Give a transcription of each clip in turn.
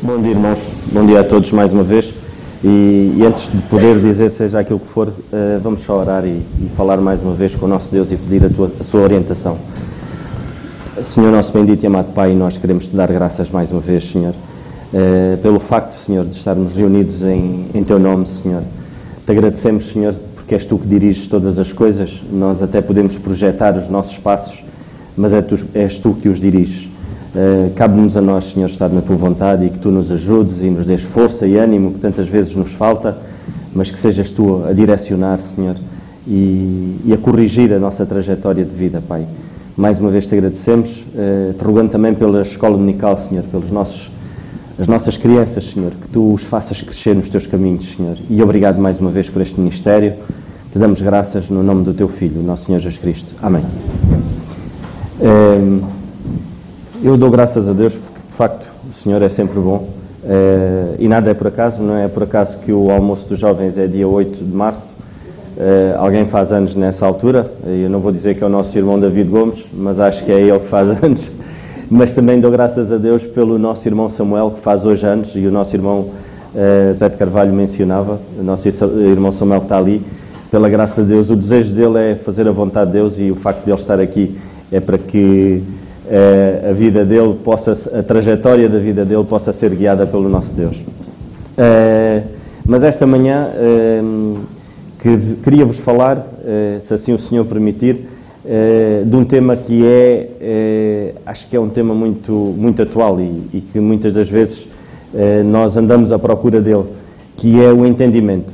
Bom dia, irmãos. Bom dia a todos mais uma vez. E antes de poder dizer seja aquilo que for, vamos só orar e falar mais uma vez com o nosso Deus e pedir a sua orientação. Senhor nosso bendito e amado Pai, nós queremos te dar graças mais uma vez, Senhor, pelo facto, Senhor, de estarmos reunidos em Teu nome, Senhor. Te agradecemos, Senhor, porque és Tu que diriges todas as coisas. Nós até podemos projetar os nossos passos, mas és Tu que os diriges. Cabe-nos a nós, Senhor, estar na Tua vontade e que Tu nos ajudes e nos dês força e ânimo que tantas vezes nos falta, mas que sejas Tu a direcionar, Senhor, e a corrigir a nossa trajetória de vida, Pai. Mais uma vez te agradecemos, te rogando também pela escola dominical, Senhor, as nossas crianças, Senhor, que Tu os faças crescer nos Teus caminhos, Senhor. E obrigado mais uma vez por este ministério. Te damos graças no nome do Teu Filho, nosso Senhor Jesus Cristo. Amém. Eu dou graças a Deus porque, de facto, o Senhor é sempre bom e nada é por acaso. Não é por acaso que o almoço dos jovens é dia 8 de março. Alguém faz anos nessa altura. Eu não vou dizer que é o nosso irmão David Gomes, mas acho que é ele que faz anos. Mas também dou graças a Deus pelo nosso irmão Samuel, que faz hoje anos, e o nosso irmão Zé de Carvalho mencionava, o nosso irmão Samuel que está ali. Pela graça de Deus, o desejo dele é fazer a vontade de Deus, e o facto de ele estar aqui é para que a vida dele a trajetória da vida dele possa ser guiada pelo nosso Deus. Mas esta manhã queria-vos falar, se assim o Senhor permitir, de um tema que acho que é um tema muito atual e que muitas das vezes nós andamos à procura dele, que é o entendimento.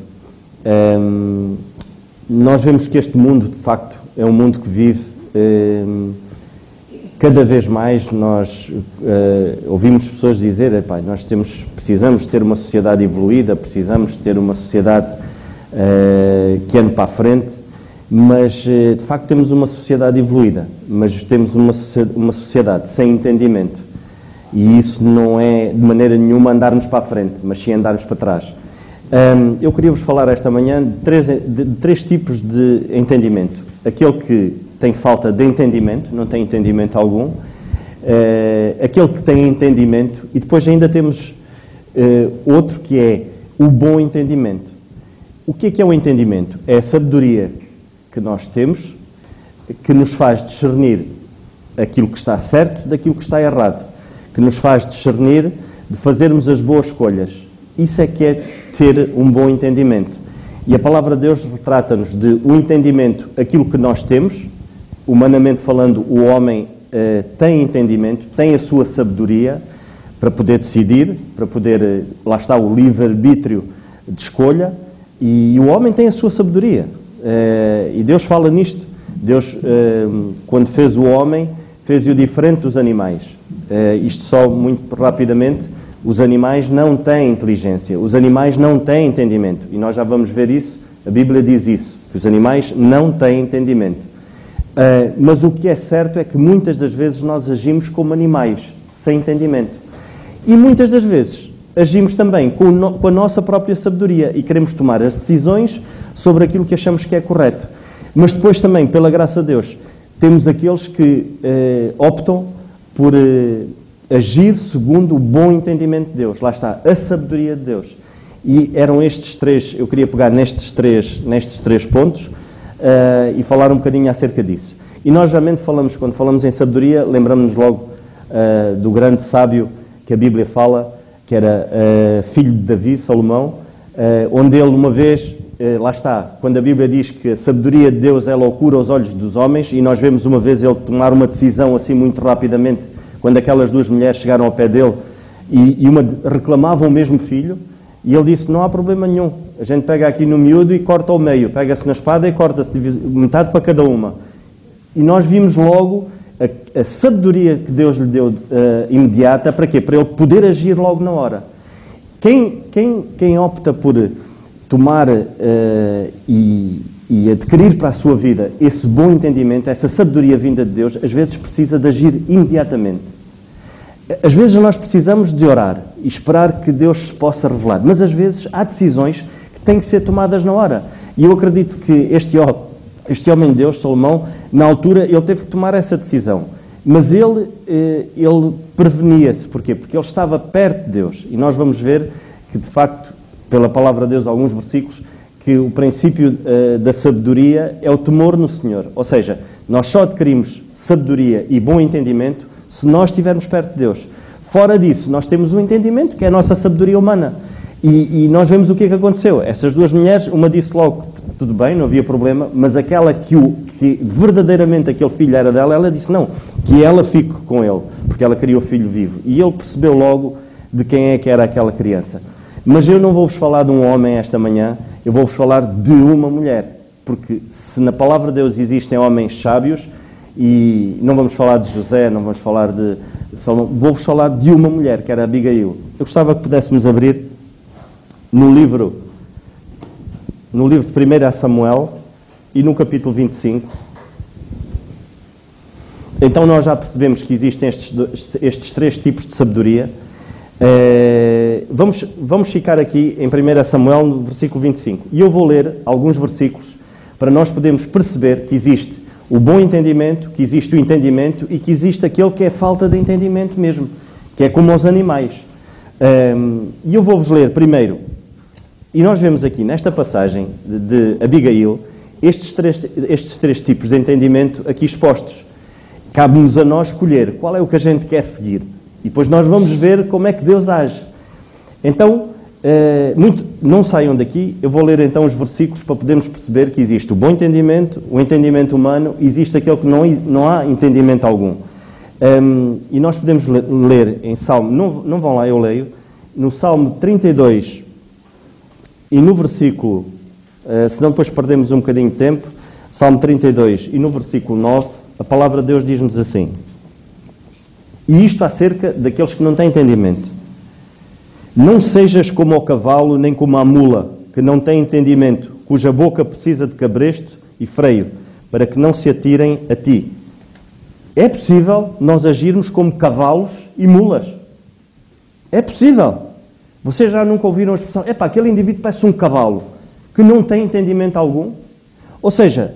Nós vemos que este mundo, de facto, é um mundo que vive. Cada vez mais nós ouvimos pessoas dizer: nós precisamos ter uma sociedade evoluída, precisamos ter uma sociedade que ande para a frente, mas de facto temos uma sociedade evoluída, mas temos uma sociedade sem entendimento, e isso não é de maneira nenhuma andarmos para a frente, mas sim andarmos para trás. Eu queria vos falar esta manhã de três tipos de entendimento: aquele que tem falta de entendimento, não tem entendimento algum, aquele que tem entendimento, e depois ainda temos outro que é o bom entendimento. O que é o entendimento? É a sabedoria que nós temos, que nos faz discernir aquilo que está certo daquilo que está errado, que nos faz discernir de fazermos as boas escolhas. Isso é que é ter um bom entendimento. E a palavra de Deus retrata-nos de um entendimento, aquilo que nós temos. Humanamente falando, o homem tem entendimento, tem a sua sabedoria para poder decidir, para poder, lá está o livre-arbítrio de escolha, e o homem tem a sua sabedoria. E Deus fala nisto. Deus, quando fez o homem, fez-o diferente dos animais. Isto só muito rapidamente: os animais não têm inteligência, os animais não têm entendimento. E nós já vamos ver isso, a Bíblia diz isso, que os animais não têm entendimento. Mas o que é certo é que muitas das vezes nós agimos como animais, sem entendimento. E muitas das vezes agimos também com a nossa própria sabedoria e queremos tomar as decisões sobre aquilo que achamos que é correto. Mas depois também, pela graça de Deus, temos aqueles que optam por agir segundo o bom entendimento de Deus. Lá está, a sabedoria de Deus. E eram estes três, eu queria pegar nestes três pontos e falar um bocadinho acerca disso. E nós geralmente quando falamos em sabedoria, lembramos-nos logo do grande sábio que a Bíblia fala, que era filho de Davi, Salomão, onde ele uma vez, lá está, quando a Bíblia diz que a sabedoria de Deus é loucura aos olhos dos homens, e nós vemos uma vez ele tomar uma decisão assim muito rapidamente, quando aquelas duas mulheres chegaram ao pé dele e uma reclamava o mesmo filho, e ele disse: não há problema nenhum, a gente pega aqui no miúdo e corta ao meio, pega-se na espada e corta-se metade para cada uma. E nós vimos logo a sabedoria que Deus lhe deu imediata. Para quê? Para ele poder agir logo na hora. Quem opta por tomar e adquirir para a sua vida esse bom entendimento, essa sabedoria vinda de Deus, às vezes precisa de agir imediatamente. Às vezes nós precisamos de orar e esperar que Deus se possa revelar, mas às vezes há decisões que têm que ser tomadas na hora. E eu acredito que este homem de Deus, Salomão, na altura ele teve que tomar essa decisão. Mas ele prevenia-se. Porquê? Porque ele estava perto de Deus. E nós vamos ver que, de facto, pela palavra de Deus, alguns versículos, que o princípio da sabedoria é o temor no Senhor. Ou seja, nós só adquirimos sabedoria e bom entendimento se nós estivermos perto de Deus. Fora disso, nós temos um entendimento, que é a nossa sabedoria humana. E nós vemos o que é que aconteceu. Essas duas mulheres, uma disse logo, tudo bem, não havia problema, mas aquela que verdadeiramente aquele filho era dela, ela disse não, que ela fique com ele, porque ela queria o filho vivo. E ele percebeu logo de quem é que era aquela criança. Mas eu não vou-vos falar de um homem esta manhã, eu vou-vos falar de uma mulher. Porque se na palavra de Deus existem homens sábios, e não vamos falar de José, não vamos falar de Salomão, vou-vos falar de uma mulher, que era Abigail. Eu gostava que pudéssemos abrir no livro de 1 Samuel e no capítulo 25. Então nós já percebemos que existem estes três tipos de sabedoria. Vamos ficar aqui em 1 Samuel, no versículo 25. E eu vou ler alguns versículos para nós podermos perceber que existe o bom entendimento, que existe o entendimento e que existe aquele que é falta de entendimento mesmo, que é como os animais. E eu vou-vos ler primeiro, e nós vemos aqui nesta passagem de Abigail, estes três tipos de entendimento aqui expostos. Cabe-nos a nós escolher qual é o que a gente quer seguir. E depois nós vamos ver como é que Deus age. Então, não saiam daqui, eu vou ler então os versículos para podermos perceber que existe o bom entendimento, o entendimento humano, existe aquele que não há entendimento algum. E nós podemos ler em Salmo, não vão lá, eu leio, no Salmo 32 e no versículo, senão depois perdemos um bocadinho de tempo, Salmo 32 e no versículo 9, a palavra de Deus diz-nos assim: e isto acerca daqueles que não têm entendimento. Não sejas como o cavalo, nem como a mula, que não tem entendimento, cuja boca precisa de cabresto e freio, para que não se atirem a ti. É possível nós agirmos como cavalos e mulas. É possível. Vocês já nunca ouviram a expressão, aquele indivíduo parece um cavalo, que não tem entendimento algum? Ou seja,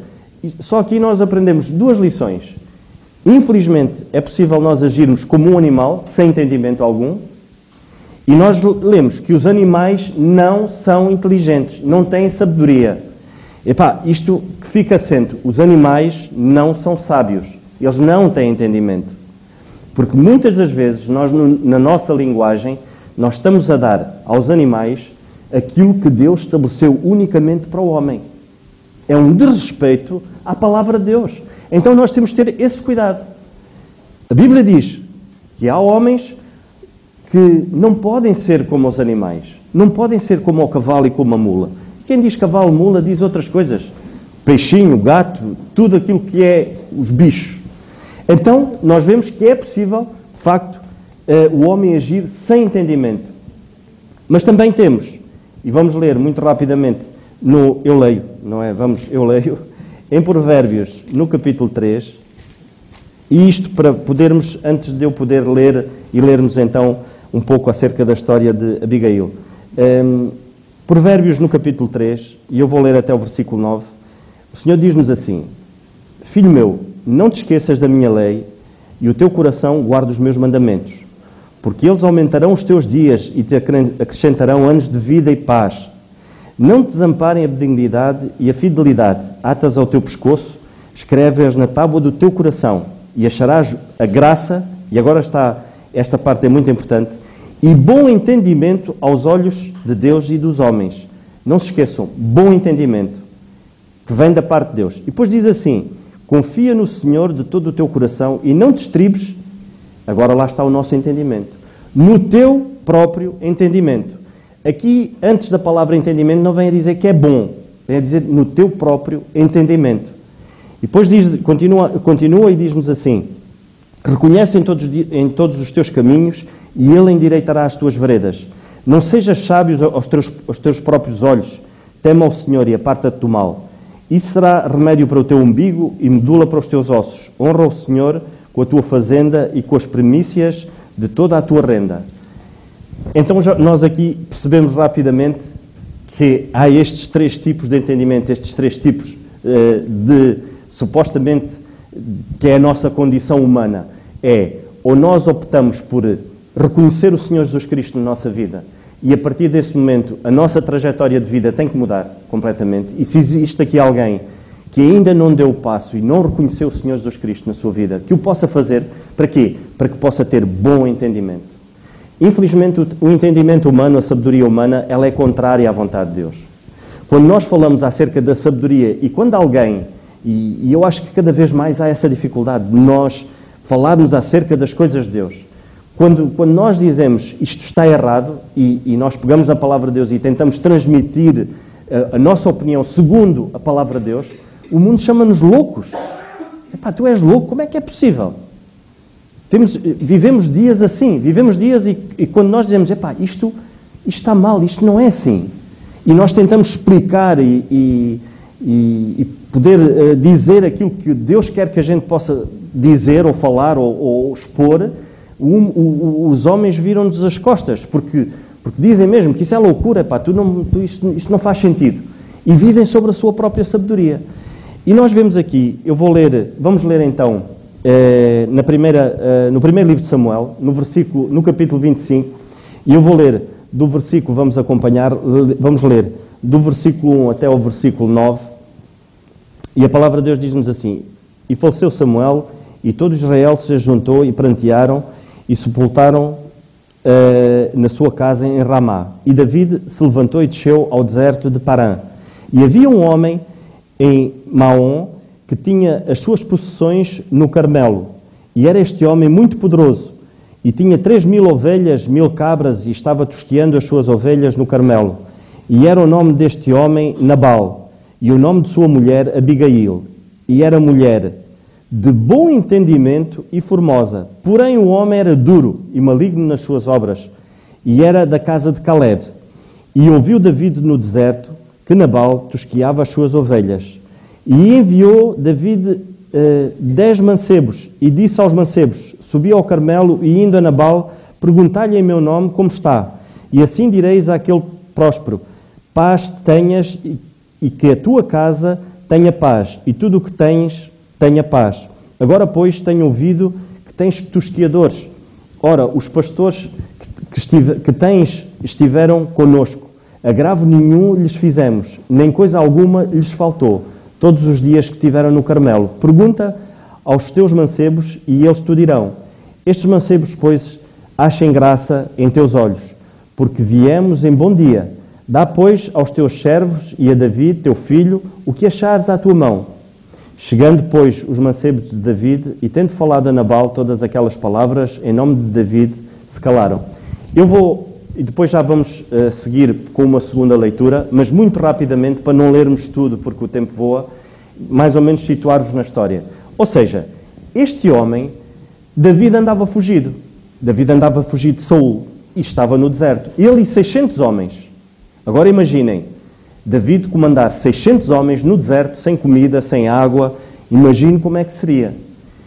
só aqui nós aprendemos duas lições. Infelizmente, é possível nós agirmos como um animal, sem entendimento algum, e nós lemos que os animais não são inteligentes, não têm sabedoria. Isto que fica assente, os animais não são sábios, eles não têm entendimento. Porque muitas das vezes, nós na nossa linguagem, nós estamos a dar aos animais aquilo que Deus estabeleceu unicamente para o homem. É um desrespeito à palavra de Deus. Então nós temos que ter esse cuidado. A Bíblia diz que há homens que não podem ser como os animais, não podem ser como o cavalo e como a mula. Quem diz cavalo, mula, diz outras coisas. Peixinho, gato, tudo aquilo que é os bichos. Então nós vemos que é possível, de facto, o homem agir sem entendimento. Mas também temos, e vamos ler muito rapidamente, eu leio, em Provérbios, no capítulo 3, e isto para podermos, antes de eu poder ler, e lermos então um pouco acerca da história de Abigail. Provérbios no capítulo 3, e eu vou ler até o versículo 9, o Senhor diz-nos assim: Filho meu, não te esqueças da minha lei, e o teu coração guarda os meus mandamentos, porque eles aumentarão os teus dias e te acrescentarão anos de vida e paz. Não te desamparem a benignidade e a fidelidade, atas ao teu pescoço, escreve-as na tábua do teu coração, e acharás a graça, e agora esta parte é muito importante, e bom entendimento aos olhos de Deus e dos homens. Não se esqueçam, bom entendimento, que vem da parte de Deus. E depois diz assim: confia no Senhor de todo o teu coração e não te estribes, agora lá está o nosso entendimento, no teu próprio entendimento. Aqui, antes da palavra entendimento, não vem a dizer que é bom, vem a dizer no teu próprio entendimento. E depois continua e diz-nos assim: reconhece em todos os teus caminhos e Ele endireitará as tuas veredas. Não sejas sábio aos teus próprios olhos, tema ao Senhor e aparta-te do mal. Isso será remédio para o teu umbigo e medula para os teus ossos. Honra o Senhor com a tua fazenda e com as primícias de toda a tua renda. Então nós aqui percebemos rapidamente que há estes três tipos de entendimento, estes três tipos supostamente, que é a nossa condição humana. é, ou nós optamos por reconhecer o Senhor Jesus Cristo na nossa vida, e a partir desse momento a nossa trajetória de vida tem que mudar completamente. E se existe aqui alguém que ainda não deu o passo e não reconheceu o Senhor Jesus Cristo na sua vida, que o possa fazer, para quê? Para que possa ter bom entendimento. Infelizmente, o entendimento humano, a sabedoria humana, ela é contrária à vontade de Deus. Quando nós falamos acerca da sabedoria, e quando alguém, e eu acho que cada vez mais há essa dificuldade de nós falarmos acerca das coisas de Deus. Quando nós dizemos isto está errado, e nós pegamos na palavra de Deus e tentamos transmitir a nossa opinião segundo a palavra de Deus, o mundo chama-nos loucos. Epá, tu és louco, como é que é possível? Vivemos dias assim, vivemos dias e quando nós dizemos, epá, isto está mal, isto não é assim. E nós tentamos explicar e poder dizer aquilo que Deus quer que a gente possa dizer ou falar ou expor, os homens viram-nos as costas, porque dizem mesmo que isso é loucura, epá, isto não faz sentido. E vivem sobre a sua própria sabedoria. E nós vemos aqui, vamos ler então, no primeiro livro de Samuel, no capítulo 25, e eu vou ler do versículo, vamos ler do versículo 1 até ao versículo 9, e a palavra de Deus diz-nos assim: E faleceu Samuel, e todo Israel se juntou e prantearam, e sepultaram na sua casa em Ramá. E David se levantou e desceu ao deserto de Parã. E havia um homem em Maom que tinha as suas possessões no Carmelo. E era este homem muito poderoso. E tinha 3.000 ovelhas, 1.000 cabras, e estava tosqueando as suas ovelhas no Carmelo. E era o nome deste homem Nabal, e o nome de sua mulher Abigail. E era mulher de bom entendimento e formosa. Porém o homem era duro e maligno nas suas obras, e era da casa de Caleb. E ouviu David no deserto que Nabal tosqueava as suas ovelhas. E enviou David 10 mancebos, e disse aos mancebos: Subi ao Carmelo, e indo a Nabal, perguntai-lhe em meu nome como está. E assim direis àquele próspero: Paz tenhas, e que a tua casa tenha paz, e tudo o que tens tenha paz. Agora, pois, tenho ouvido que tens tosqueadores. Ora, os pastores que tens estiveram conosco. Agravo nenhum lhes fizemos, nem coisa alguma lhes faltou, todos os dias que tiveram no Carmelo. Pergunta aos teus mancebos, e eles te dirão. Estes mancebos, pois, achem graça em teus olhos, porque viemos em bom dia. Dá, pois, aos teus servos e a David, teu filho, o que achares à tua mão. Chegando, pois, os mancebos de David, e tendo falado a Nabal todas aquelas palavras, em nome de David, se calaram. Eu vou, e depois já vamos seguir com uma segunda leitura, mas muito rapidamente, para não lermos tudo, porque o tempo voa, mais ou menos situar-vos na história. Ou seja, este homem, David andava fugido. David andava fugido de Saul, e estava no deserto. Ele e 600 homens. Agora imaginem, David comandar 600 homens no deserto, sem comida, sem água. Imagino como é que seria.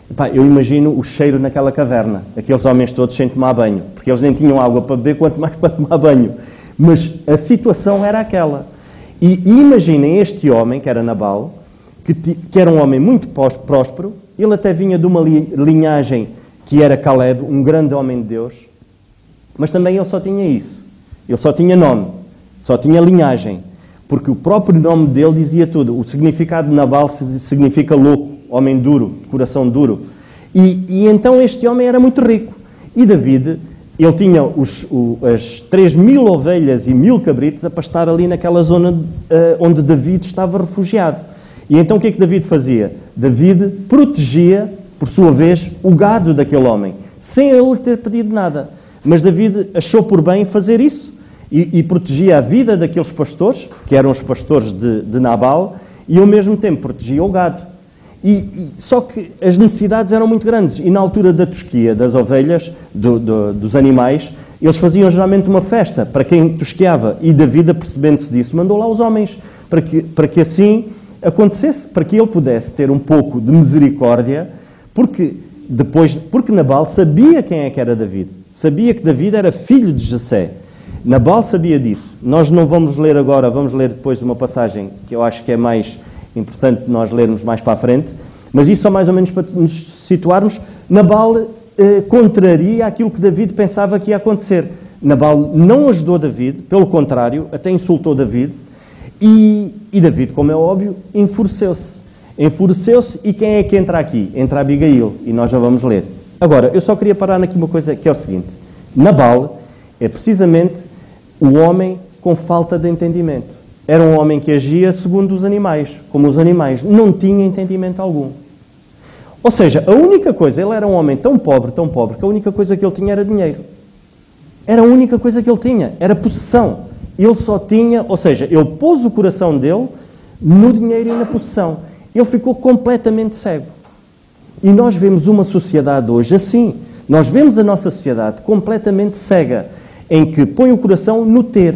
Epá, eu imagino o cheiro naquela caverna, aqueles homens todos sem tomar banho, porque eles nem tinham água para beber, quanto mais para tomar banho. Mas a situação era aquela. E imaginem este homem, que era Nabal, que era um homem muito próspero. Ele até vinha de uma linhagem que era Caleb, um grande homem de Deus, mas também ele só tinha isso. Ele só tinha nome, só tinha linhagem, porque o próprio nome dele dizia tudo. O significado de Nabal significa louco, homem duro, coração duro. E então este homem era muito rico. E David, ele tinha as 3.000 ovelhas e 1.000 cabritos a pastar ali naquela zona onde David estava refugiado. E então o que é que David fazia? David protegia, por sua vez, o gado daquele homem, sem ele ter pedido nada. Mas David achou por bem fazer isso e protegia a vida daqueles pastores, que eram os pastores de Nabal, e ao mesmo tempo protegia o gado. Só que as necessidades eram muito grandes, e na altura da tosquia das ovelhas, dos animais, eles faziam geralmente uma festa para quem tosqueava, e David, apercebendo-se disso, mandou lá os homens, para que assim acontecesse, para que ele pudesse ter um pouco de misericórdia, porque Nabal sabia quem é que era David, sabia que David era filho de Jessé. Nabal sabia disso. Nós não vamos ler agora, vamos ler depois uma passagem que eu acho que é mais importante nós lermos mais para a frente, mas isso só mais ou menos para nos situarmos. Nabal contraria aquilo que David pensava que ia acontecer. Nabal não ajudou David, pelo contrário, até insultou David, e David, como é óbvio, enfureceu-se. Enfureceu-se, e quem é que entra aqui? Entra Abigail, e nós já vamos ler. Agora, eu só queria parar aqui uma coisa, que é o seguinte. Nabal é precisamente o homem com falta de entendimento. Era um homem que agia segundo os animais, como os animais. Não tinha entendimento algum. Ou seja, a única coisa, ele era um homem tão pobre, que a única coisa que ele tinha era dinheiro. Era a única coisa que ele tinha, era possessão. Ele só tinha, ou seja, ele pôs o coração dele no dinheiro e na possessão. Ele ficou completamente cego. E nós vemos uma sociedade hoje assim. Nós vemos a nossa sociedade completamente cega, em que põe o coração no ter,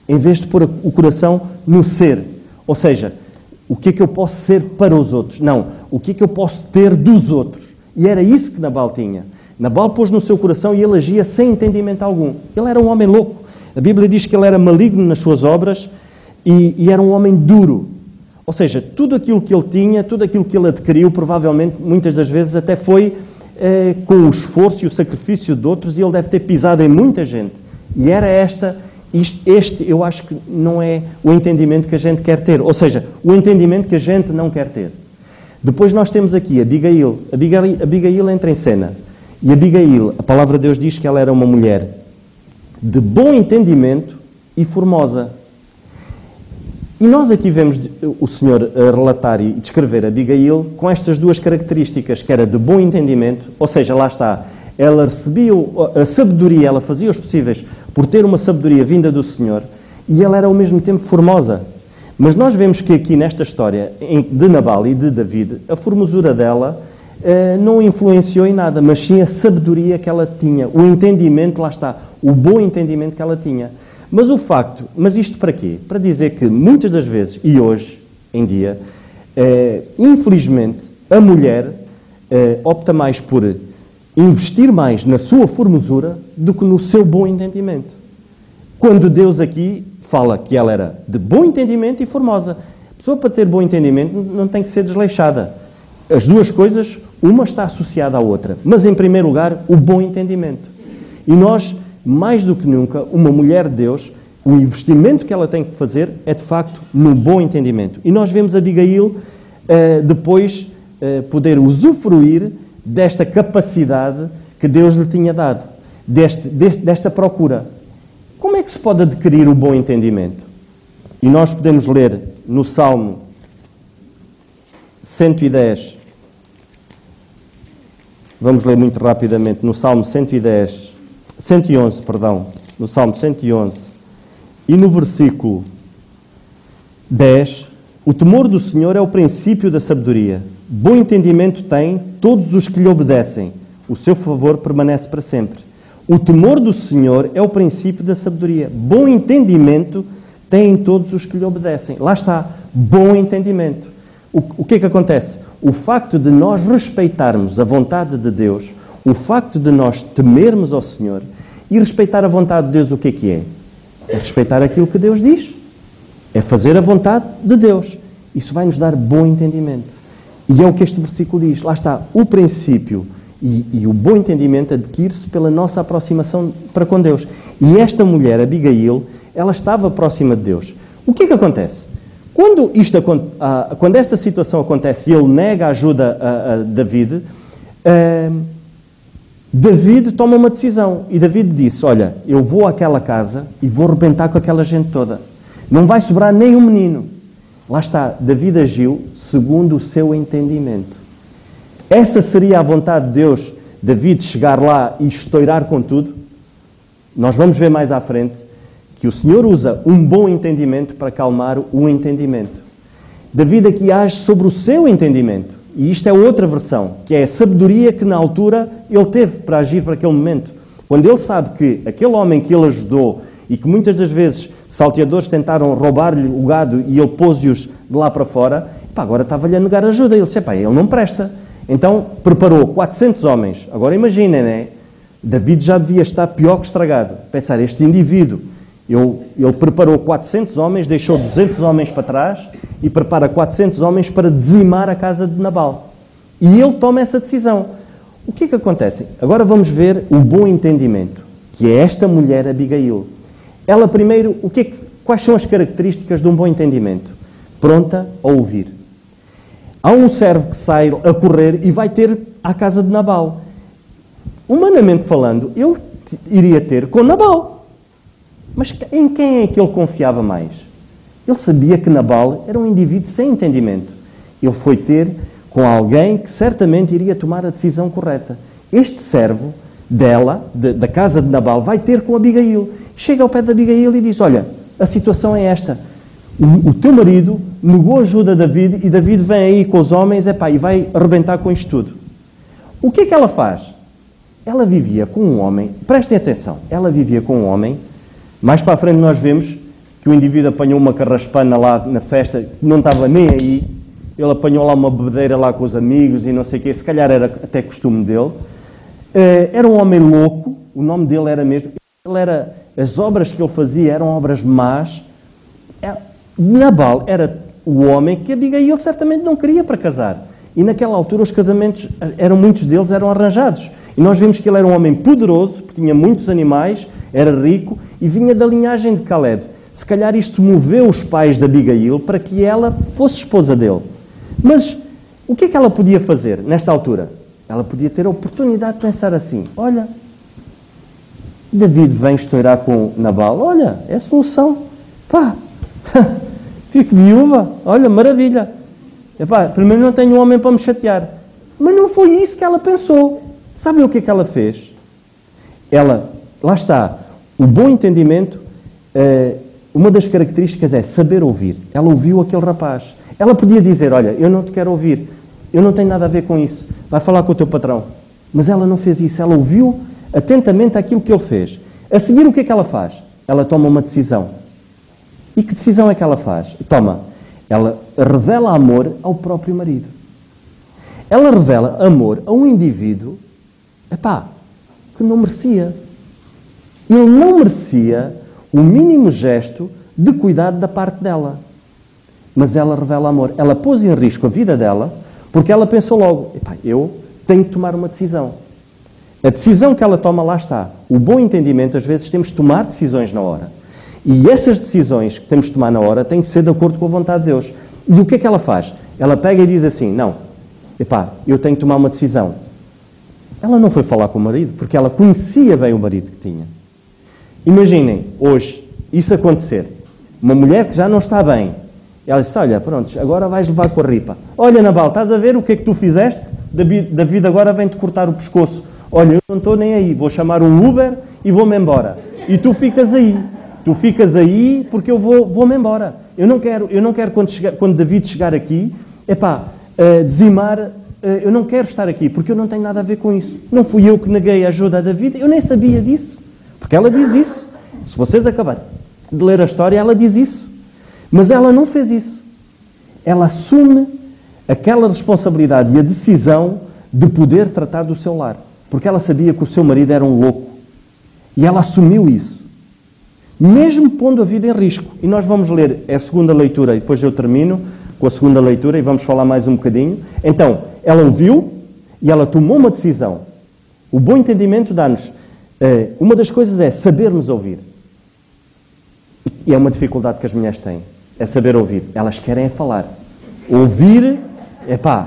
em vez de pôr o coração no ser. Ou seja, o que é que eu posso ser para os outros? Não, o que é que eu posso ter dos outros? E era isso que Nabal tinha. Nabal pôs no seu coração e ele agia sem entendimento algum. Ele era um homem louco. A Bíblia diz que ele era maligno nas suas obras e era um homem duro. Ou seja, tudo aquilo que ele tinha, tudo aquilo que ele adquiriu, provavelmente, muitas das vezes, até foi com o esforço e o sacrifício de outros, e ele deve ter pisado em muita gente. E era este, eu acho que não é o entendimento que a gente quer ter. Ou seja, o entendimento que a gente não quer ter. Depois nós temos aqui Abigail. Abigail entra em cena. E Abigail, a palavra de Deus diz que ela era uma mulher de bom entendimento e formosa. E nós aqui vemos o Senhor relatar e descrever Abigail com estas duas características, que era de bom entendimento, ou seja, lá está, ela recebia a sabedoria, ela fazia os possíveis por ter uma sabedoria vinda do Senhor, e ela era ao mesmo tempo formosa. Mas nós vemos que aqui nesta história de Nabal e de David, a formosura dela não influenciou em nada, mas sim a sabedoria que ela tinha, o entendimento, lá está, o bom entendimento que ela tinha. Mas isto para quê? Para dizer que muitas das vezes, e hoje em dia, infelizmente, a mulher opta mais por investir mais na sua formosura do que no seu bom entendimento. Quando Deus aqui fala que ela era de bom entendimento e formosa. A pessoa, para ter bom entendimento, não tem que ser desleixada. As duas coisas, uma está associada à outra. Mas, em primeiro lugar, o bom entendimento. E nós, mais do que nunca, uma mulher de Deus, o investimento que ela tem que fazer é, de facto, no bom entendimento. E nós vemos Abigail depois poder usufruir desta capacidade que Deus lhe tinha dado, desta procura. Como é que se pode adquirir o bom entendimento? E nós podemos ler no Salmo 110, vamos ler muito rapidamente, no Salmo 111, no Salmo 111, e no versículo 10, o temor do Senhor é o princípio da sabedoria. Bom entendimento tem todos os que lhe obedecem. O seu favor permanece para sempre. O temor do Senhor é o princípio da sabedoria. Bom entendimento tem todos os que lhe obedecem. Lá está, bom entendimento. O que é que acontece? O facto de nós respeitarmos a vontade de Deus, o facto de nós temermos ao Senhor e respeitar a vontade de Deus, o que é? É respeitar aquilo que Deus diz. É fazer a vontade de Deus. Isso vai nos dar bom entendimento. E é o que este versículo diz. Lá está, o princípio e o bom entendimento adquire-se pela nossa aproximação para com Deus. E esta mulher, Abigail, ela estava próxima de Deus. O que é que acontece? Quando esta situação acontece e ele nega a ajuda a David, David toma uma decisão. E David disse, olha, eu vou àquela casa e vou arrebentar com aquela gente toda. Não vai sobrar nem um menino. Lá está, David agiu segundo o seu entendimento. Essa seria a vontade de Deus, David chegar lá e estourar com tudo? Nós vamos ver mais à frente que o Senhor usa um bom entendimento para acalmar o entendimento. David aqui age sobre o seu entendimento. E isto é outra versão, que é a sabedoria que na altura ele teve para agir para aquele momento. Quando ele sabe que aquele homem que ele ajudou e que muitas das vezes salteadores tentaram roubar-lhe o gado e ele pôs-os de lá para fora, agora estava-lhe a negar ajuda. Ele disse, ele não presta. Então preparou 400 homens. Agora imaginem, né? David já devia estar pior que estragado. Pensar, este indivíduo, ele preparou 400 homens, deixou 200 homens para trás e prepara 400 homens para dizimar a casa de Nabal. E ele toma essa decisão. O que é que acontece? Agora vamos ver o bom entendimento, que é esta mulher Abigail. Ela primeiro, quais são as características de um bom entendimento? Pronta a ouvir. Há um servo que sai a correr e vai ter à casa de Nabal. Humanamente falando, ele iria ter com Nabal. Mas em quem é que ele confiava mais? Ele sabia que Nabal era um indivíduo sem entendimento. Ele foi ter com alguém que certamente iria tomar a decisão correta. Este servo dela, da casa de Nabal, vai ter com Abigail. Chega ao pé de Abigail e diz, olha, a situação é esta. O teu marido negou ajuda a David e David vem aí com os homens e vai arrebentar com isto tudo. O que é que ela faz? Ela vivia com um homem, prestem atenção, ela vivia com um homem, mais para a frente nós vemos que o indivíduo apanhou uma carraspana lá na festa, não estava nem aí, ele apanhou lá uma bebedeira lá com os amigos e não sei o quê, se calhar era até costume dele. Era um homem louco, o nome dele era mesmo, as obras que ele fazia eram obras más. Nabal era o homem que Abigail certamente não queria para casar. E naquela altura os casamentos, muitos deles eram arranjados. E nós vimos que ele era um homem poderoso, porque tinha muitos animais, era rico e vinha da linhagem de Caleb. Se calhar isto moveu os pais de Abigail para que ela fosse esposa dele. Mas o que é que ela podia fazer nesta altura? Ela podia ter a oportunidade de pensar assim, olha, David vem estourar com Nabal, olha, é a solução. Fico viúva, olha, maravilha. Primeiro não tenho um homem para me chatear. Mas não foi isso que ela pensou. Sabem o que é que ela fez? Lá está, o bom entendimento, uma das características é saber ouvir. Ela ouviu aquele rapaz. Ela podia dizer, olha, eu não te quero ouvir, eu não tenho nada a ver com isso, vai falar com o teu patrão. Mas ela não fez isso, ela ouviu atentamente aquilo que ele fez. A seguir, o que é que ela faz? Ela toma uma decisão. E que decisão é que ela faz? Ela revela amor ao próprio marido. Ela revela amor a um indivíduo, que não merecia. Ele não merecia o mínimo gesto de cuidado da parte dela. Mas ela revela amor. Ela pôs em risco a vida dela, porque ela pensou logo, eu tenho que tomar uma decisão. A decisão que ela toma, lá está. O bom entendimento, às vezes, temos de tomar decisões na hora. E essas decisões que temos de tomar na hora têm que ser de acordo com a vontade de Deus. E o que é que ela faz? Ela pega e diz assim, não, eu tenho que tomar uma decisão. Ela não foi falar com o marido, porque ela conhecia bem o marido que tinha. Imaginem, hoje, isso acontecer. Uma mulher que já não está bem. Ela disse, olha, pronto, agora vais levar com a ripa. Olha, Nabal, estás a ver o que é que tu fizeste? David agora vem-te cortar o pescoço. Olha, eu não estou nem aí, vou chamar um Uber e vou-me embora. E tu ficas aí. Tu ficas aí porque eu vou-me embora. Eu não quero quando David chegar aqui, dizimar, eu não quero estar aqui, porque eu não tenho nada a ver com isso. Não fui eu que neguei a ajuda a David, eu nem sabia disso. Porque ela diz isso. Se vocês acabarem de ler a história, ela diz isso. Mas ela não fez isso. Ela assume aquela responsabilidade e a decisão de poder tratar do seu lar. Porque ela sabia que o seu marido era um louco. E ela assumiu isso. Mesmo pondo a vida em risco. E nós vamos ler a segunda leitura e depois eu termino com a segunda leitura e vamos falar mais um bocadinho. Então, ela ouviu e ela tomou uma decisão. O bom entendimento dá-nos... uma das coisas é sabermos ouvir. E é uma dificuldade que as mulheres têm. É saber ouvir. Elas querem falar. Ouvir,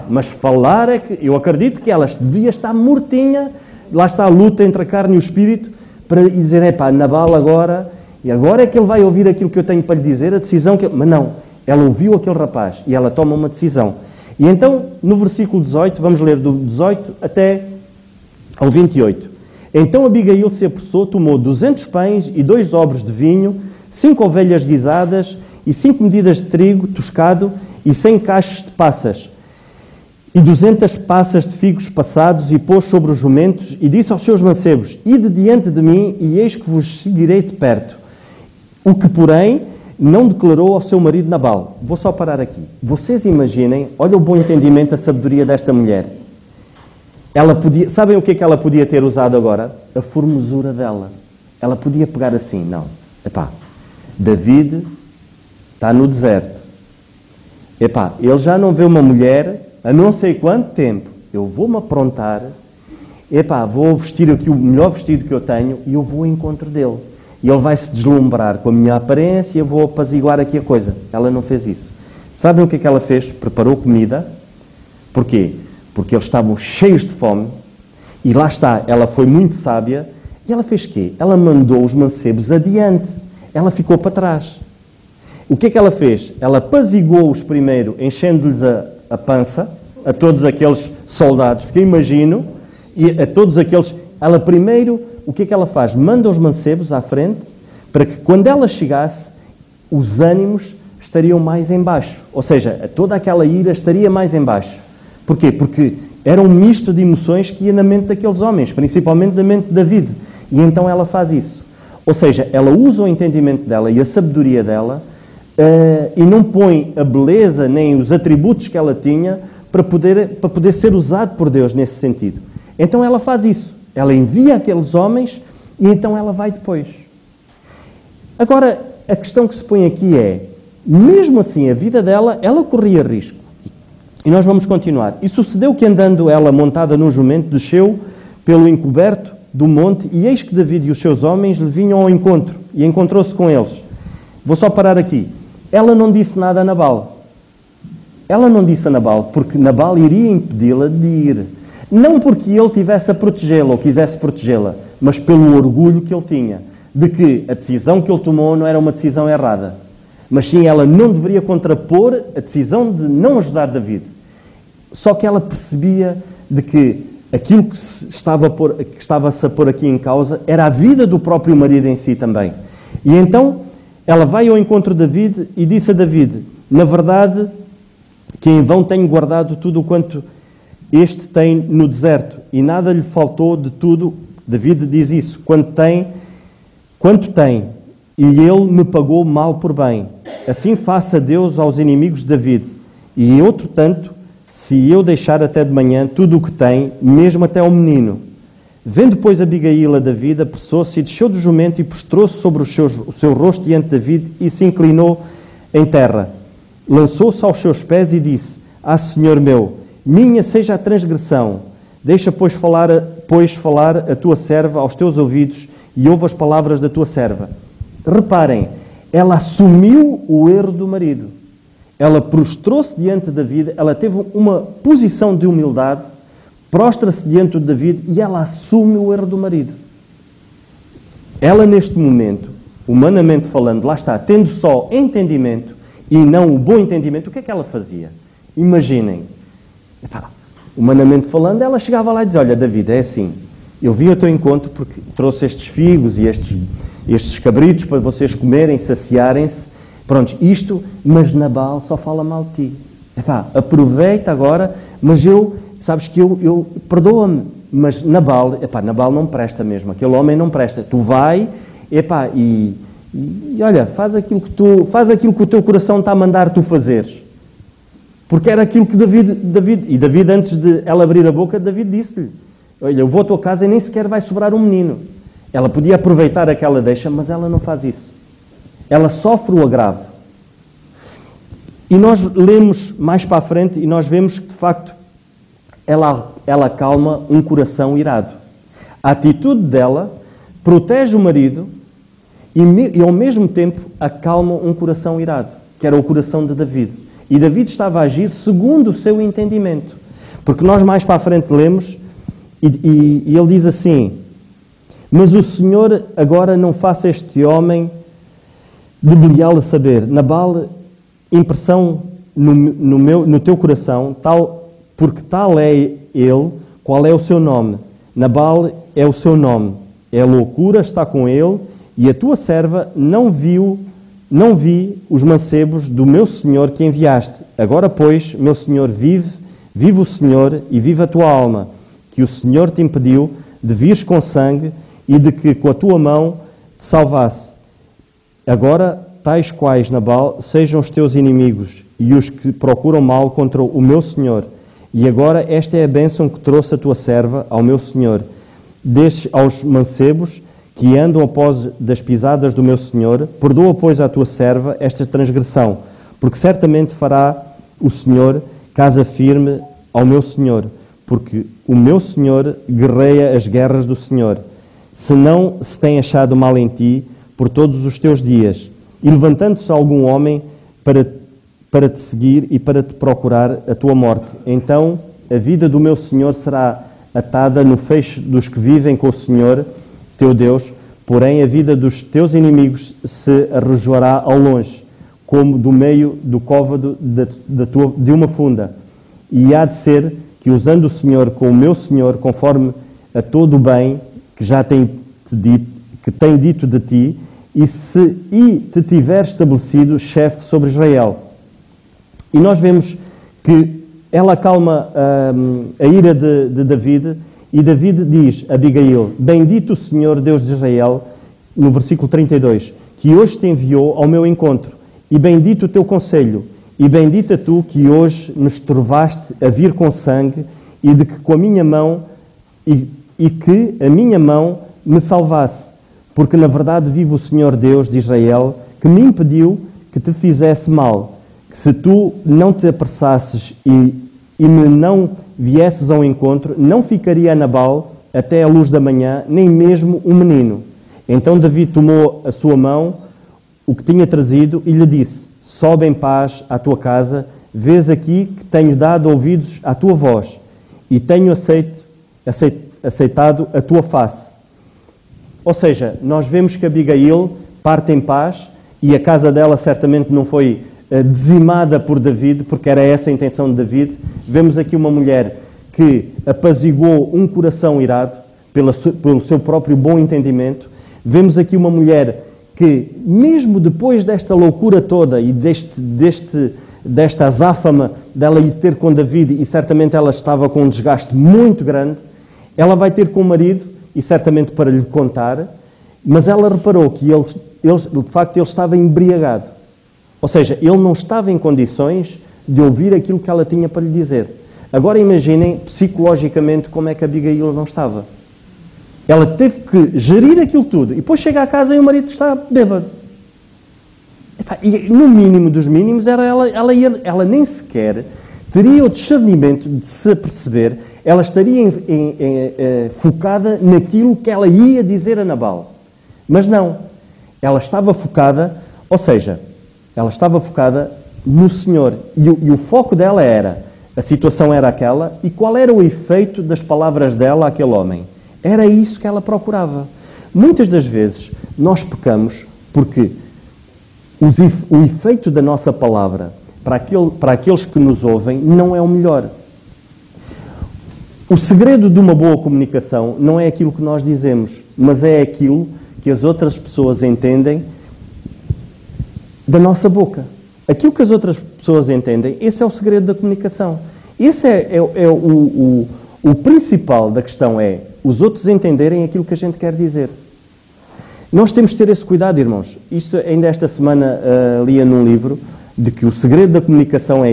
mas falar é que... Eu acredito que elas deviam estar mortinha. Lá está a luta entre a carne e o espírito para dizer, Nabal agora... E agora é que ele vai ouvir aquilo que eu tenho para lhe dizer, a decisão que... Mas não, ela ouviu aquele rapaz e ela toma uma decisão. E então, no versículo 18, vamos ler do 18 até ao 28. Então Abigail se apressou, tomou 200 pães e 2 obres de vinho, 5 ovelhas guisadas e 5 medidas de trigo toscado e 100 cachos de passas e 200 passas de figos passados e pôs sobre os jumentos e disse aos seus mancebos, ide diante de mim e eis que vos seguirei de perto. O que, porém, não declarou ao seu marido Nabal. Vou só parar aqui. Vocês imaginem, olha o bom entendimento, a sabedoria desta mulher. Sabem o que é que ela podia ter usado agora? A formosura dela. Ela podia pegar assim, não. David está no deserto. Ele já não vê uma mulher há não sei quanto tempo. Eu vou-me aprontar epá, vou vestir aqui o melhor vestido que eu tenho e eu vou ao encontro dele. E ele vai se deslumbrar com a minha aparência e eu vou apaziguar aqui a coisa. Ela não fez isso. Sabem o que é que ela fez? Preparou comida. Porquê? Porque eles estavam cheios de fome e lá está, ela foi muito sábia e ela fez o quê? Ela mandou os mancebos adiante. Ela ficou para trás. O que é que ela fez? Ela apaziguou-os primeiro, enchendo-lhes a pança, a todos aqueles soldados, porque eu imagino, e a todos aqueles... Ela primeiro, o que é que ela faz? Manda os mancebos à frente, para que quando ela chegasse, os ânimos estariam mais em baixo. Ou seja, toda aquela ira estaria mais em baixo. Porquê? Porque era um misto de emoções que ia na mente daqueles homens, principalmente na mente de David. E então ela faz isso. Ou seja, ela usa o entendimento dela e a sabedoria dela e não põe a beleza nem os atributos que ela tinha para poder ser usado por Deus nesse sentido. Então ela faz isso. Ela envia aqueles homens e então ela vai depois. Agora, a questão que se põe aqui é, mesmo assim, a vida dela, ela corria risco. E nós vamos continuar. E sucedeu que andando ela montada num jumento, desceu pelo encoberto do monte, e eis que David e os seus homens lhe vinham ao encontro, e encontrou-se com eles. Vou só parar aqui. Ela não disse nada a Nabal. Ela não disse a Nabal, porque Nabal iria impedi-la de ir. Não porque ele tivesse a protegê-la, ou quisesse protegê-la, mas pelo orgulho que ele tinha, de que a decisão que ele tomou não era uma decisão errada. Mas sim, ela não deveria contrapor a decisão de não ajudar David. Só que ela percebia de que aquilo que estava-se a pôr aqui em causa era a vida do próprio marido em si também. E então ela vai ao encontro de David e disse a David, na verdade, que em vão tenho guardado tudo o quanto este tem no deserto, e nada lhe faltou de tudo. David diz isso, quanto tem, e ele me pagou mal por bem. Assim faça Deus aos inimigos de David, e outro tanto, se eu deixar até de manhã tudo o que tem, mesmo até ao menino. Vendo, pois, Abigail a David, apressou-se e desceu do jumento e prostrou-se sobre o seu rosto diante de David e se inclinou em terra. Lançou-se aos seus pés e disse, ah, Senhor meu, minha seja a transgressão. Deixa, pois, falar a tua serva aos teus ouvidos e ouve as palavras da tua serva. Reparem, ela assumiu o erro do marido. Ela prostrou-se diante de David, ela teve uma posição de humildade, prostra-se diante de David e ela assume o erro do marido. Ela, neste momento, humanamente falando, lá está, tendo só entendimento e não o bom entendimento, o que é que ela fazia? Imaginem, humanamente falando, ela chegava lá e dizia, olha, David, é assim, eu vim ao teu encontro porque trouxe estes figos e estes cabritos para vocês comerem, saciarem-se, pronto, isto, mas Nabal só fala mal de ti. Aproveita agora, mas sabes que eu perdoa-me, mas Nabal não presta mesmo, aquele homem não presta. Tu vai, e olha, faz aquilo que o teu coração está a mandar tu fazeres. Porque era aquilo que David, antes de ela abrir a boca, David disse-lhe, olha, eu vou à tua casa e nem sequer vai sobrar um menino. Ela podia aproveitar aquela deixa, mas ela não faz isso. Ela sofre o agravo. E nós lemos mais para a frente e nós vemos que, de facto, ela acalma um coração irado. A atitude dela protege o marido e ao mesmo tempo, acalma um coração irado, que era o coração de David. E David estava a agir segundo o seu entendimento. Porque nós mais para a frente lemos e ele diz assim, mas o Senhor agora não faça este homem debelhá-lo a saber. Nabal, impressão no teu coração, porque tal é ele, qual é o seu nome. Nabal é o seu nome. É loucura, está com ele, e a tua serva não vi os mancebos do meu Senhor que enviaste. Agora, pois, meu Senhor, vive o Senhor e vive a tua alma, que o Senhor te impediu de vires com sangue e de que com a tua mão te salvasse. Agora, tais quais, Nabal, sejam os teus inimigos e os que procuram mal contra o meu Senhor. E agora esta é a bênção que trouxe a tua serva ao meu Senhor. Deixe aos mancebos que andam após das pisadas do meu Senhor, perdoa, pois, à tua serva esta transgressão, porque certamente fará o Senhor casa firme ao meu Senhor, porque o meu Senhor guerreia as guerras do Senhor. Se não se tem achado mal em ti por todos os teus dias, e levantando-se algum homem para te seguir e para te procurar a tua morte, então a vida do meu Senhor será atada no feixe dos que vivem com o Senhor, teu Deus, porém a vida dos teus inimigos se arrojoará ao longe, como do meio do côvado de uma funda. E há de ser que, usando o Senhor com o meu Senhor, conforme a todo o bem que já tem dito de ti, e te tiver estabelecido chefe sobre Israel. E nós vemos que ela acalma a ira de David, e David diz a Abigail: bendito o Senhor, Deus de Israel, no versículo 32, que hoje te enviou ao meu encontro, e bendito o teu conselho, e bendita tu que hoje nos trovaste a vir com sangue, e de que com a minha mão, e que a minha mão me salvasse, porque na verdade vive o Senhor Deus de Israel, que me impediu que te fizesse mal, que se tu não te apressasses e me não viesses ao encontro, não ficaria Nabal até a luz da manhã, nem mesmo um menino. Então Davi tomou a sua mão, o que tinha trazido, e lhe disse: sobe em paz à tua casa, vês aqui que tenho dado ouvidos à tua voz, e tenho aceitado a tua face. Ou seja, nós vemos que Abigail parte em paz, e a casa dela certamente não foi dizimada por David, porque era essa a intenção de David. Vemos aqui uma mulher que apaziguou um coração irado pelo seu próprio bom entendimento. Vemos aqui uma mulher que, mesmo depois desta loucura toda e desta azáfama dela ir ter com David, e certamente ela estava com um desgaste muito grande, ela vai ter com o marido, e certamente para lhe contar, mas ela reparou que de facto ele estava embriagado. Ou seja, ele não estava em condições de ouvir aquilo que ela tinha para lhe dizer. Agora imaginem psicologicamente como é que a Abigail não estava. Ela teve que gerir aquilo tudo, e depois chega à casa e o marido está bêbado. E no mínimo dos mínimos, ela nem sequer teria o discernimento de se aperceber, ela estaria focada naquilo que ela ia dizer a Nabal. Mas não, ela estava focada, ou seja, ela estava focada no Senhor, e o foco dela a situação era aquela, e qual era o efeito das palavras dela àquele homem? Era isso que ela procurava. Muitas das vezes nós pecamos porque o efeito da nossa palavra para aqueles que nos ouvem não é o melhor. O segredo de uma boa comunicação não é aquilo que nós dizemos, mas é aquilo que as outras pessoas entendem da nossa boca. Aquilo que as outras pessoas entendem, esse é o segredo da comunicação. Esse é o principal da questão, os outros entenderem aquilo que a gente quer dizer. Nós temos de ter esse cuidado, irmãos. Isto ainda esta semana lia num livro, de que o segredo da comunicação é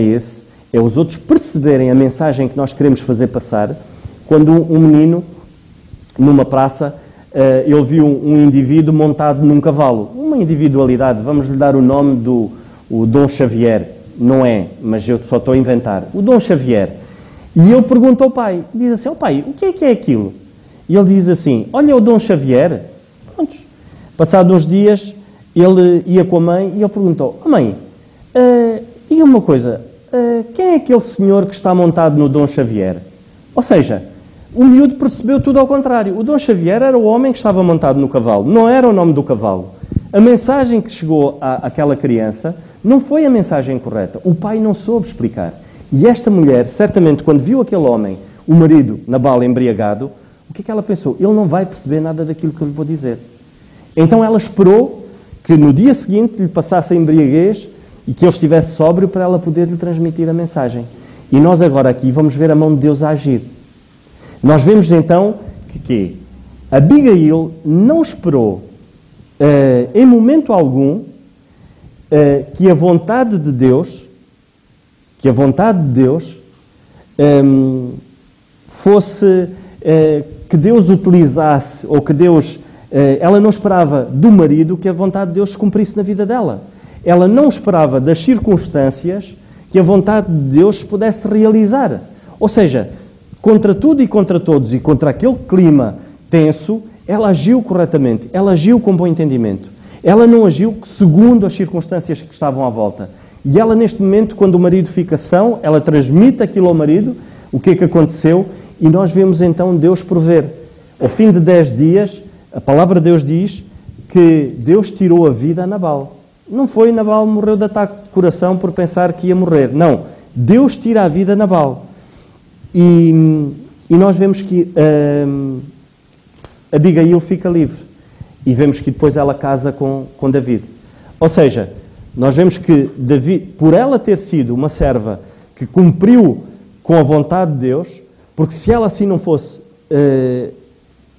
os outros perceberem a mensagem que nós queremos fazer passar. Quando um menino, numa praça, ele viu um indivíduo montado num cavalo. Uma individualidade, vamos lhe dar o nome do Dom Xavier. Não é, mas eu só estou a inventar. O Dom Xavier. E ele pergunta ao pai, diz assim: pai, o que é aquilo? E ele diz assim: olha, o Dom Xavier. Prontos. Passados uns dias, ele ia com a mãe e ele perguntou: mãe, diga-me uma coisa, quem é aquele senhor que está montado no Dom Xavier? Ou seja, o miúdo percebeu tudo ao contrário. O Dom Xavier era o homem que estava montado no cavalo, não era o nome do cavalo. A mensagem que chegou àquela criança não foi a mensagem correta. O pai não soube explicar. E esta mulher, certamente, quando viu aquele homem, o marido, Nabal, embriagado, o que é que ela pensou? Ele não vai perceber nada daquilo que eu lhe vou dizer. Então ela esperou que no dia seguinte lhe passasse a embriaguez e que ele estivesse sóbrio para ela poder lhe transmitir a mensagem. E nós agora aqui vamos ver a mão de Deus a agir. Nós vemos então que Abigail não esperou em momento algum que a vontade de Deus fosse que Deus utilizasse, ou que Deus... ela não esperava do marido que a vontade de Deus se cumprisse na vida dela. Ela não esperava das circunstâncias que a vontade de Deus pudesse realizar. Ou seja, contra tudo e contra todos e contra aquele clima tenso, ela agiu corretamente, ela agiu com bom entendimento. Ela não agiu segundo as circunstâncias que estavam à volta. E ela, neste momento, quando o marido fica são, ela transmite aquilo ao marido, o que é que aconteceu, e nós vemos então Deus prover. Ao fim de 10 dias, a palavra de Deus diz que Deus tirou a vida a Nabal. Não foi Nabal morreu de ataque de coração por pensar que ia morrer. Não, Deus tira a vida a Nabal. E nós vemos que Abigail fica livre. E vemos que depois ela casa com David. Ou seja, nós vemos que David, por ela ter sido uma serva que cumpriu com a vontade de Deus, porque se ela assim não fosse,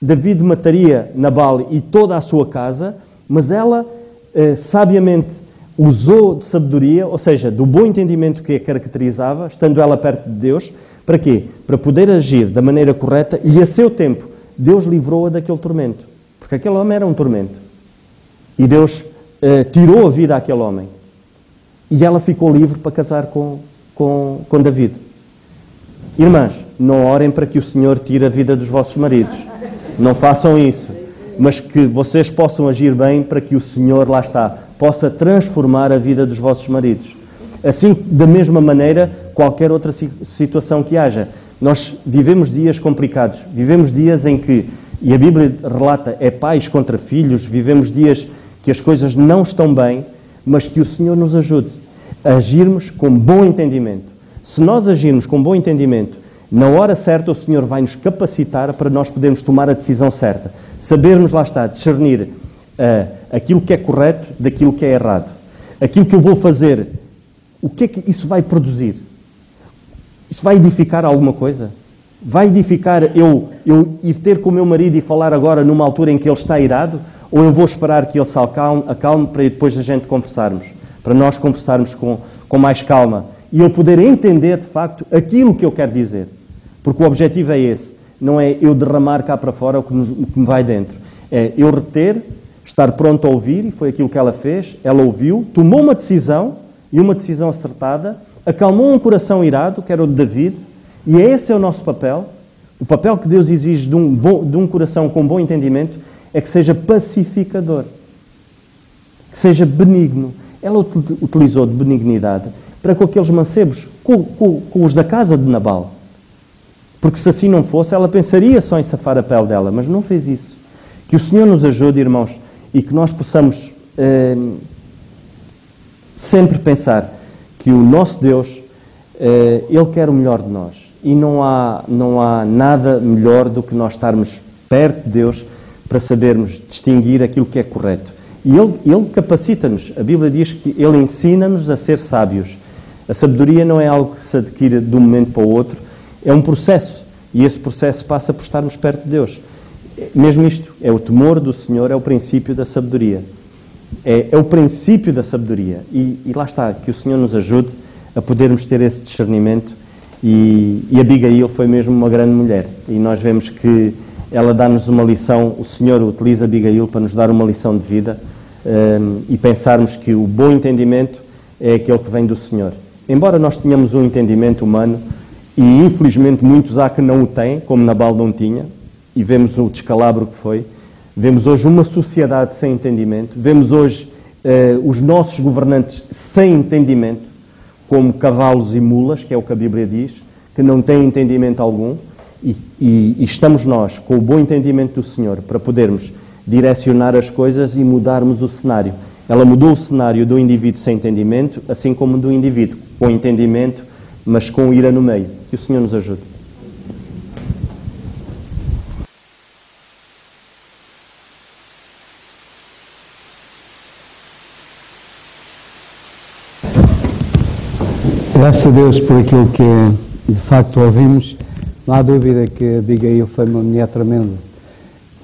David mataria Nabal e toda a sua casa, mas ela sabiamente usou de sabedoria, ou seja, do bom entendimento que a caracterizava, estando ela perto de Deus, para quê? Para poder agir da maneira correta e a seu tempo Deus livrou-a daquele tormento, porque aquele homem era um tormento. E Deus tirou a vida àquele homem. E ela ficou livre para casar com David. Irmãs, não orem para que o Senhor tire a vida dos vossos maridos. Não façam isso. Mas que vocês possam agir bem para que o Senhor, lá está, possa transformar a vida dos vossos maridos. Assim, da mesma maneira, qualquer outra situação que haja. Nós vivemos dias complicados. Vivemos dias em que, e a Bíblia relata, é pais contra filhos. Vivemos dias que as coisas não estão bem, mas que o Senhor nos ajude a agirmos com bom entendimento. Se nós agirmos com bom entendimento, na hora certa o Senhor vai nos capacitar para nós podermos tomar a decisão certa. Sabermos, lá está, discernir aquilo que é correto daquilo que é errado. Aquilo que eu vou fazer, o que é que isso vai produzir? Isso vai edificar alguma coisa? Vai edificar eu ir ter com o meu marido e falar agora numa altura em que ele está irado? Ou eu vou esperar que ele se acalme para depois a gente conversarmos? Para nós conversarmos com mais calma. E eu poder entender, de facto, aquilo que eu quero dizer. Porque o objetivo é esse. Não é eu derramar cá para fora o que me vai dentro. É eu reter, estar pronto a ouvir, e foi aquilo que ela fez. Ela ouviu, tomou uma decisão, e uma decisão acertada, acalmou um coração irado, que era o de David, e esse é o nosso papel. O papel que Deus exige de um coração com bom entendimento é que seja pacificador, que seja benigno. Ela utilizou de benignidade para com aqueles mancebos, com os da casa de Nabal. Porque se assim não fosse, ela pensaria só em safar a pele dela, mas não fez isso. Que o Senhor nos ajude, irmãos, e que nós possamos sempre pensar que o nosso Deus, Ele quer o melhor de nós. E não há nada melhor do que nós estarmos perto de Deus para sabermos distinguir aquilo que é correto. E Ele capacita-nos. A Bíblia diz que Ele ensina-nos a ser sábios. A sabedoria não é algo que se adquire de um momento para o outro, é um processo. E esse processo passa por estarmos perto de Deus. Mesmo isto, é o temor do Senhor, é o princípio da sabedoria. É o princípio da sabedoria. E lá está, que o Senhor nos ajude a podermos ter esse discernimento. E Abigail foi mesmo uma grande mulher. E nós vemos que ela dá-nos uma lição, o Senhor utiliza Abigail para nos dar uma lição de vida e pensarmos que o bom entendimento é aquele que vem do Senhor. Embora nós tenhamos um entendimento humano, e infelizmente muitos há que não o têm, como Nabal não tinha, e vemos o descalabro que foi, vemos hoje uma sociedade sem entendimento, vemos hoje os nossos governantes sem entendimento, como cavalos e mulas, que é o que a Bíblia diz, que não têm entendimento algum, e estamos nós, com o bom entendimento do Senhor, para podermos direcionar as coisas e mudarmos o cenário. Ela mudou o cenário do indivíduo sem entendimento, assim como do indivíduo com entendimento, mas com ira no meio. Que o Senhor nos ajude. Graças a Deus por aquilo que de facto ouvimos. Não há dúvida que Abigail foi uma mulher tremenda.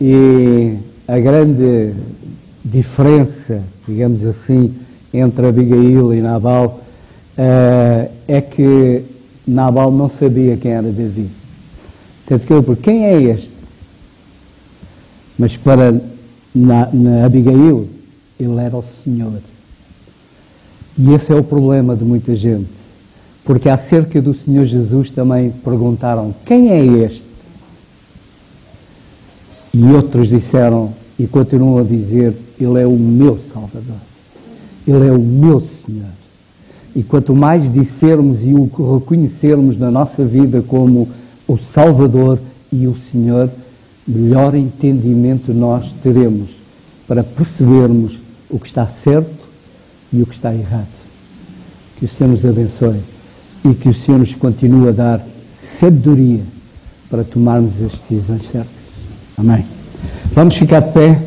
E a grande diferença, digamos assim, entre Abigail e Nabal é que Nabal não sabia quem era Davi. Portanto, ele perguntou, quem é este? Mas para na Abigail, ele era o Senhor. E esse é o problema de muita gente. Porque acerca do Senhor Jesus também perguntaram: quem é este? E outros disseram e continuam a dizer: Ele é o meu Salvador. Ele é o meu Senhor. E quanto mais dissermos e o reconhecermos na nossa vida como o Salvador e o Senhor, melhor entendimento nós teremos para percebermos o que está certo e o que está errado. Que o Senhor nos abençoe e que o Senhor nos continue a dar sabedoria para tomarmos as decisões certas. Amém. Vamos ficar de pé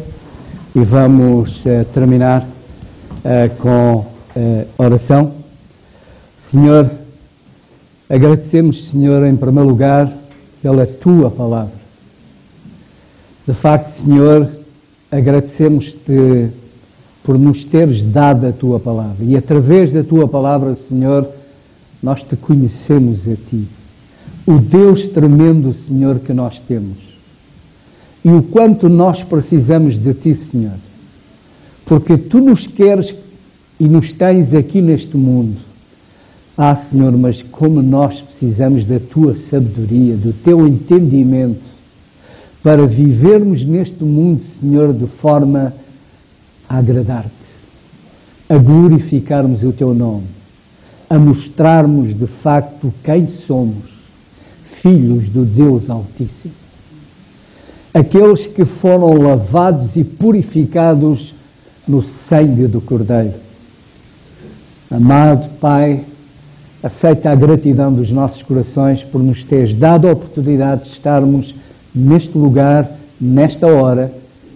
e vamos terminar com oração. Senhor, agradecemos, Senhor, em primeiro lugar, pela Tua Palavra. De facto, Senhor, agradecemos-Te por nos teres dado a Tua Palavra. E através da Tua Palavra, Senhor, nós Te conhecemos a Ti. O Deus tremendo, Senhor, que nós temos. E o quanto nós precisamos de Ti, Senhor. Porque Tu nos queres e nos tens aqui neste mundo. Ah, Senhor, mas como nós precisamos da Tua sabedoria, do Teu entendimento, para vivermos neste mundo, Senhor, de forma a agradar-te, a glorificarmos o Teu nome, a mostrarmos de facto quem somos, filhos do Deus Altíssimo. Aqueles que foram lavados e purificados no sangue do Cordeiro. Amado Pai, aceita a gratidão dos nossos corações por nos teres dado a oportunidade de estarmos neste lugar, nesta hora,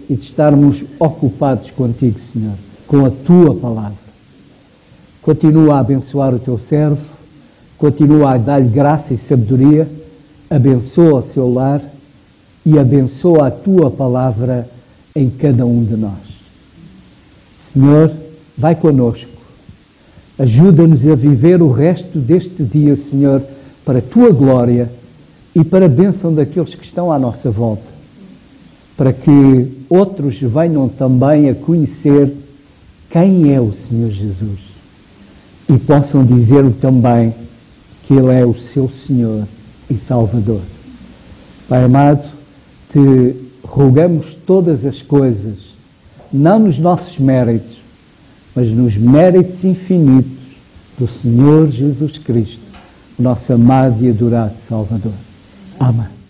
e de estarmos ocupados contigo, Senhor, com a Tua Palavra. Continua a abençoar o Teu servo, continua a dar-lhe graça e sabedoria, abençoa o seu lar e abençoa a Tua Palavra em cada um de nós. Senhor, vai conosco. Ajuda-nos a viver o resto deste dia, Senhor, para a Tua glória e para a bênção daqueles que estão à nossa volta, para que outros venham também a conhecer quem é o Senhor Jesus e possam dizer também que Ele é o seu Senhor e Salvador. Pai amado, Te rogamos todas as coisas, não nos nossos méritos, mas nos méritos infinitos do Senhor Jesus Cristo, o nosso amado e adorado Salvador. Amém.